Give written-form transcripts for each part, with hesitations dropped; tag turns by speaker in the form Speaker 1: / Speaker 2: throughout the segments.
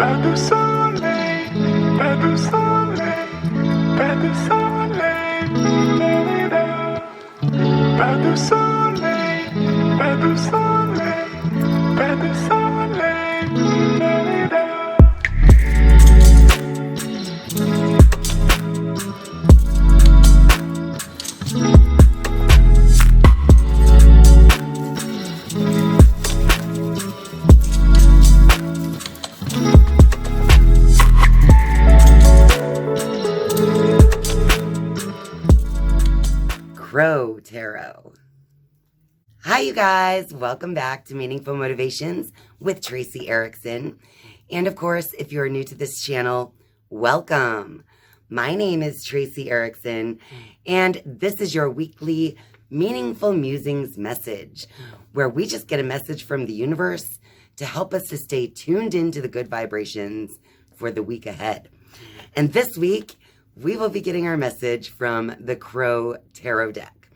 Speaker 1: Pas de soleil, pas de soleil, pas de soleil, la-la-la. Pas de soleil, pas de soleil, pas de soleil, la-la-la.
Speaker 2: Crow Tarot. Hi, you guys. Welcome back to Meaningful Motivations with Tracey Erickson. And of course, if you're new to this channel, welcome. My name is Tracey Erickson, and this is your weekly Meaningful Musings message, where we just get a message from the universe to help us to stay tuned into the good vibrations for the week ahead. And this week, we will be getting our message from the Crow Tarot deck.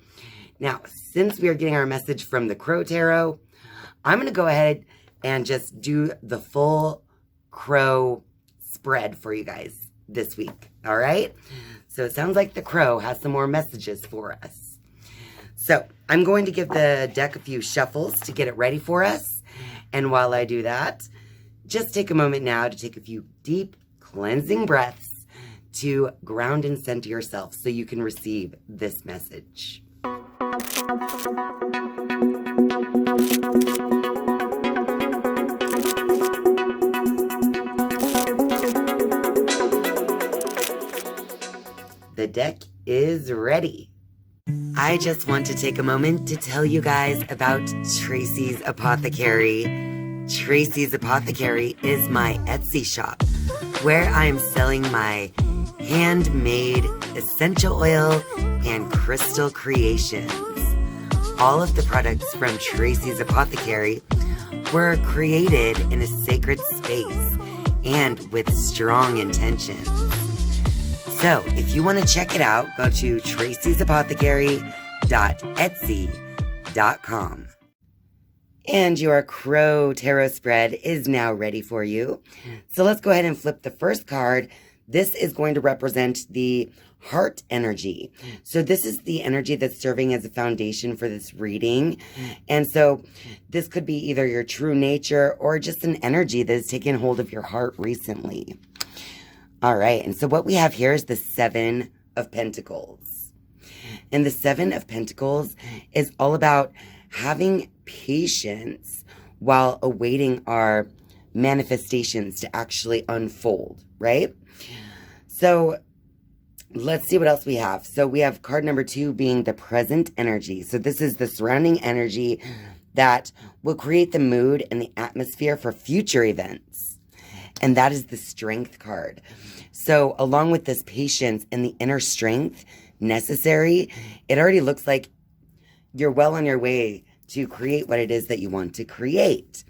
Speaker 2: Now, since we are getting our message from the Crow Tarot, I'm going to go ahead and just do the full Crow spread for you guys this week. All right? So it sounds like the Crow has some more messages for us. So I'm going to give the deck a few shuffles to get it ready for us. And while I do that, just take a moment now to take a few deep cleansing breaths to ground and center yourself so you can receive this message. The deck is ready. I just want to take a moment to tell you guys about Tracey's Apothecary. Tracey's Apothecary is my Etsy shop where I am selling my handmade essential oil and crystal creations. All of the products from Tracey's Apothecary were created in a sacred space and with strong intentions. So if you want to check it out, go to traceysapothecary.etsy.com. And your Crow Tarot spread is now ready for you. So let's go ahead and flip the first card. This is going to represent the heart energy. So this is the energy that's serving as a foundation for this reading. And so this could be either your true nature or just an energy that has taken hold of your heart recently. All right. And so what we have here is the Seven of Pentacles. And the Seven of Pentacles is all about having patience while awaiting our manifestations to actually unfold, right? So let's see what else we have. So we have card number 2 being the present energy. So this is the surrounding energy that will create the mood and the atmosphere for future events. And that is the Strength card. So along with this patience and the inner strength necessary, it already looks like you're well on your way to create what it is that you want to create.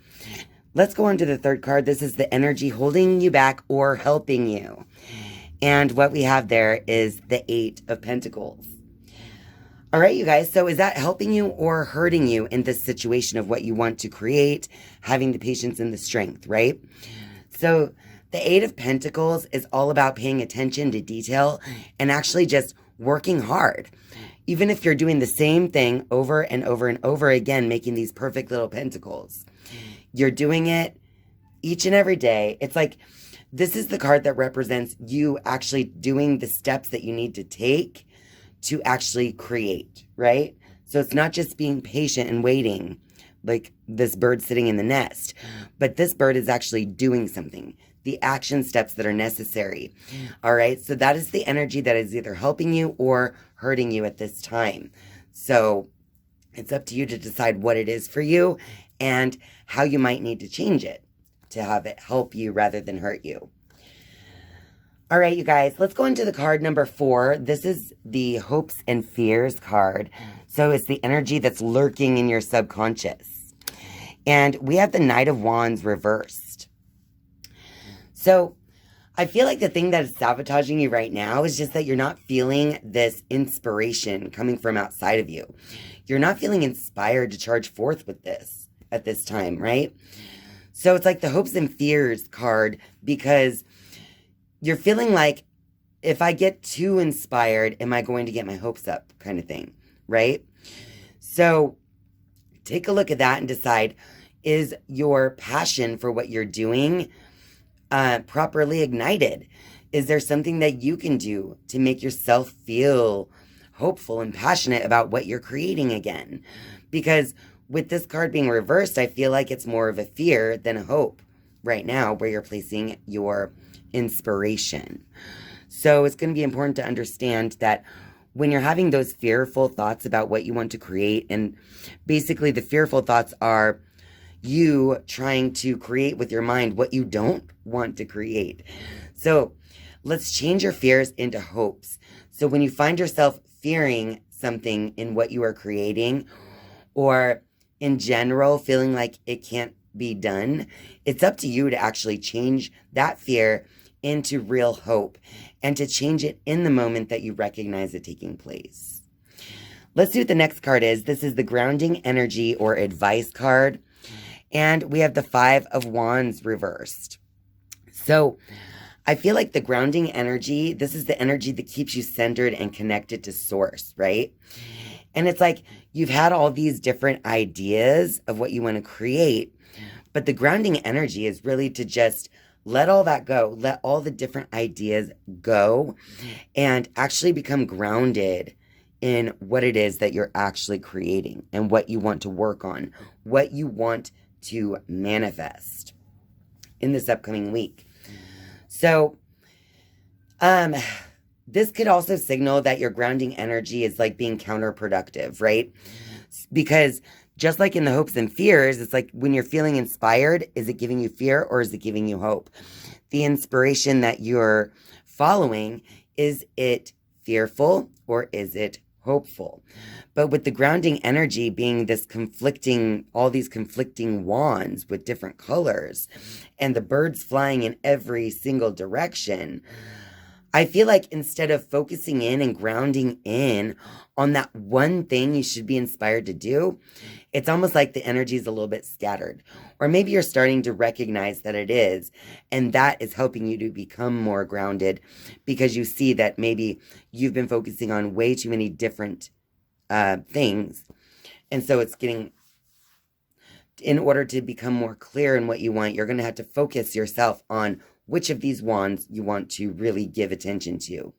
Speaker 2: Let's go on to the third card. This is the energy holding you back or helping you. And what we have there is the Eight of Pentacles. All right, you guys. So is that helping you or hurting you in this situation of what you want to create, having the patience and the strength, right? So the Eight of Pentacles is all about paying attention to detail and actually just working hard. Even if you're doing the same thing over and over and over again, making these perfect little pentacles, you're doing it each and every day. It's like, this is the card that represents you actually doing the steps that you need to take to actually create, right? So it's not just being patient and waiting like this bird sitting in the nest, but this bird is actually doing something, the action steps that are necessary. All right. So that is the energy that is either helping you or hurting you at this time. So it's up to you to decide what it is for you and how you might need to change it to have it help you rather than hurt you. All right, you guys, let's go into the card number 4. This is the Hopes and Fears card. So it's the energy that's lurking in your subconscious. And we have the Knight of Wands reversed. So I feel like the thing that is sabotaging you right now is just that you're not feeling this inspiration coming from outside of you. You're not feeling inspired to charge forth with this at this time, right? So it's like the hopes and fears card because you're feeling like if I get too inspired, am I going to get my hopes up kind of thing, right? So take a look at that and decide, is your passion for what you're doing properly ignited? Is there something that you can do to make yourself feel hopeful and passionate about what you're creating again? Because with this card being reversed, I feel like it's more of a fear than a hope right now, where you're placing your inspiration. So it's going to be important to understand that when you're having those fearful thoughts about what you want to create, and basically the fearful thoughts are you trying to create with your mind what you don't want to create. So let's change your fears into hopes. So when you find yourself fearing something in what you are creating, or in general feeling like it can't be done, it's up to you to actually change that fear into real hope and to change it in the moment that you recognize it taking place. Let's see what the next card is. This is the grounding energy or advice card. And we have the 5 of Wands reversed. So I feel like the grounding energy, this is the energy that keeps you centered and connected to source, right? And it's like you've had all these different ideas of what you want to create, but the grounding energy is really to just let all that go, let all the different ideas go, and actually become grounded in what it is that you're actually creating and what you want to work on, what you want to manifest in this upcoming week. So, this could also signal that your grounding energy is like being counterproductive, right? Because just like in the hopes and fears, it's like when you're feeling inspired, is it giving you fear or is it giving you hope? The inspiration that you're following, is it fearful or is it hopeful? But with the grounding energy being this conflicting, all these conflicting wands with different colors and the birds flying in every single direction, I feel like instead of focusing in and grounding in on that one thing you should be inspired to do, it's almost like the energy is a little bit scattered. Or maybe you're starting to recognize that it is, and that is helping you to become more grounded because you see that maybe you've been focusing on way too many different things. And so it's getting, in order to become more clear in what you want, you're going to have to focus yourself on which of these wands you want to really give attention to.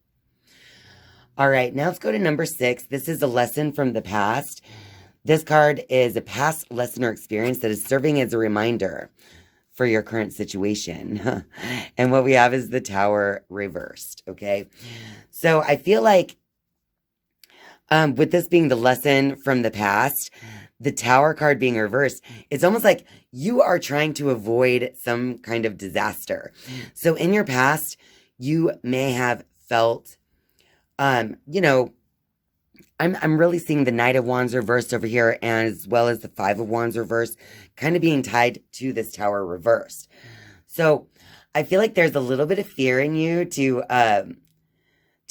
Speaker 2: All right, now let's go to number 6. This is a lesson from the past. This card is a past lesson or experience that is serving as a reminder for your current situation. And what we have is the Tower reversed, okay? So I feel like with this being the lesson from the past, the Tower card being reversed, it's almost like you are trying to avoid some kind of disaster. So in your past, you may have felt, I'm really seeing the Knight of Wands reversed over here, as well as the 5 of Wands reversed, kind of being tied to this Tower reversed. So I feel like there's a little bit of fear in you to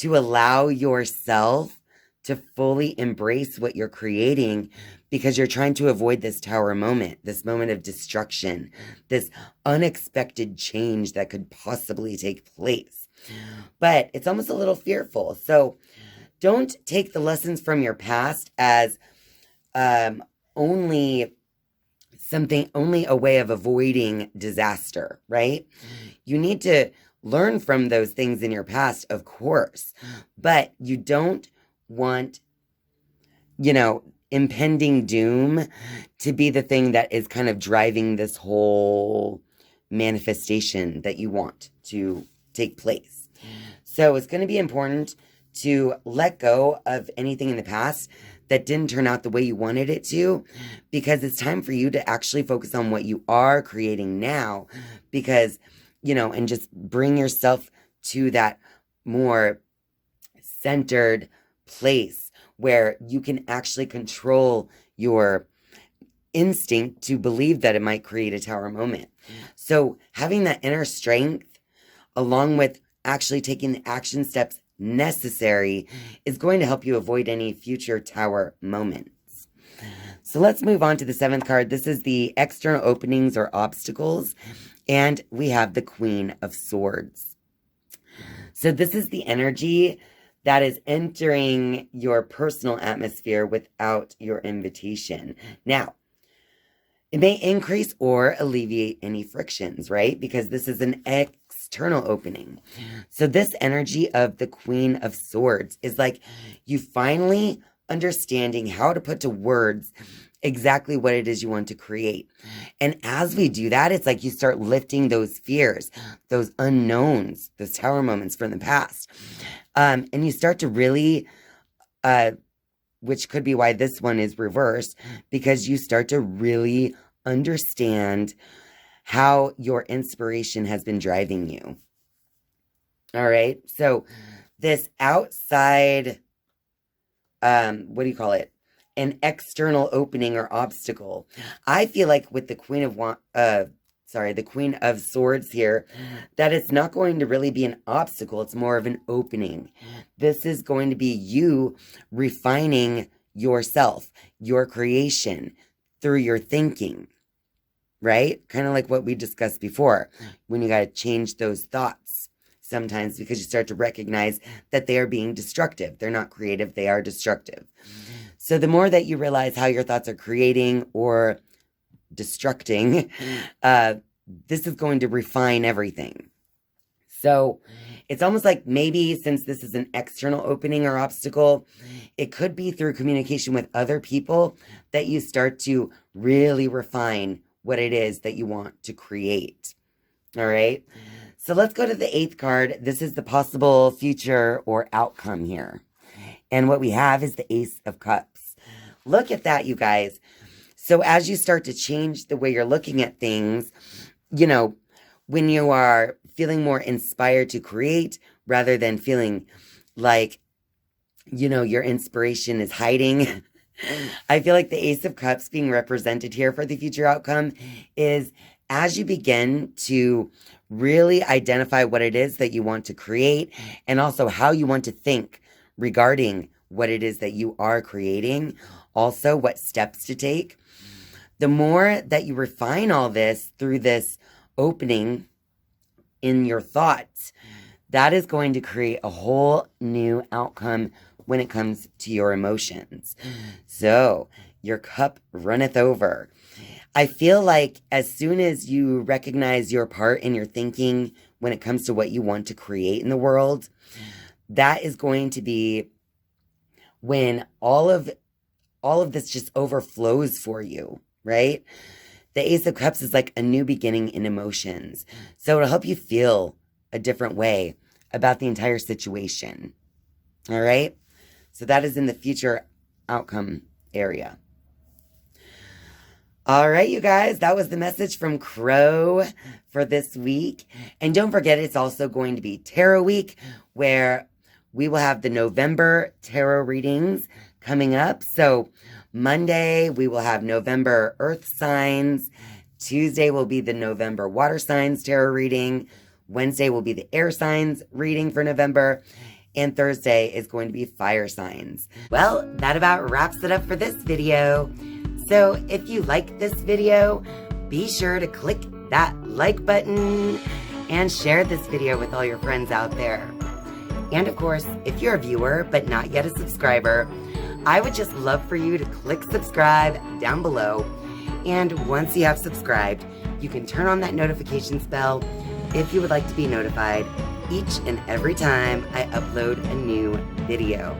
Speaker 2: allow yourself to fully embrace what you're creating, because you're trying to avoid this Tower moment, this moment of destruction, this unexpected change that could possibly take place. But it's almost a little fearful. So don't take the lessons from your past as only a way of avoiding disaster, right? You need to learn from those things in your past, of course, but you don't want, impending doom to be the thing that is kind of driving this whole manifestation that you want to take place. So it's going to be important to let go of anything in the past that didn't turn out the way you wanted it to, because it's time for you to actually focus on what you are creating now, because, and just bring yourself to that more centered place where you can actually control your instinct to believe that it might create a Tower moment. So having that inner strength, along with actually taking the action steps necessary, is going to help you avoid any future Tower moments. So let's move on to the 7th card. This is the external openings or obstacles. And we have the Queen of Swords. So this is the energy that is entering your personal atmosphere without your invitation. Now, it may increase or alleviate any frictions, right? Because this is an external opening. So this energy of the Queen of Swords is like you finally understanding how to put to words exactly what it is you want to create. And as we do that, it's like you start lifting those fears, those unknowns, those tower moments from the past. And you start to really, which could be why this one is reversed, because you start to really understand how your inspiration has been driving you. All right. So this outside, what do you call it? An external opening or obstacle. I feel like with the Queen of Swords here, that it's not going to really be an obstacle. It's more of an opening. This is going to be you refining yourself, your creation through your thinking, right? Kind of like what we discussed before, when you got to change those thoughts sometimes because you start to recognize that they are being destructive. They're not creative. They are destructive. So the more that you realize how your thoughts are creating or destructing, this is going to refine everything. So it's almost like maybe since this is an external opening or obstacle, it could be through communication with other people that you start to really refine what it is that you want to create. All right. So let's go to the 8th card. This is the possible future or outcome here. And what we have is the Ace of Cups. Look at that, you guys. So as you start to change the way you're looking at things, you know, when you are feeling more inspired to create rather than feeling like, you know, your inspiration is hiding, I feel like the Ace of Cups being represented here for the future outcome is as you begin to really identify what it is that you want to create and also how you want to think regarding what it is that you are creating, also what steps to take. The more that you refine all this through this opening in your thoughts, that is going to create a whole new outcome when it comes to your emotions. So your cup runneth over. I feel like as soon as you recognize your part in your thinking when it comes to what you want to create in the world, that is going to be when all of this just overflows for you, right? The Ace of Cups is like a new beginning in emotions. So it'll help you feel a different way about the entire situation. All right? So that is in the future outcome area. All right, you guys, that was the message from Crow for this week. And don't forget, it's also going to be Tarot Week, where we will have the November tarot readings coming up. So Monday, we will have November Earth signs. Tuesday will be the November water signs tarot reading. Wednesday will be the air signs reading for November. And Thursday is going to be fire signs. Well, that about wraps it up for this video. So if you like this video, be sure to click that like button and share this video with all your friends out there. And of course, if you're a viewer but not yet a subscriber, I would just love for you to click subscribe down below. And once you have subscribed, you can turn on that notifications bell if you would like to be notified each and every time I upload a new video.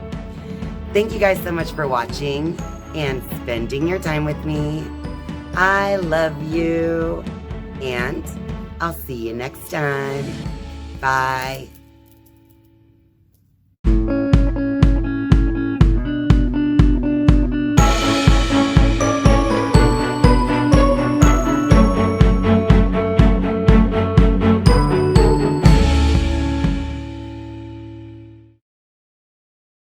Speaker 2: Thank you guys so much for watching and spending your time with me. I love you, and I'll see you next time. Bye.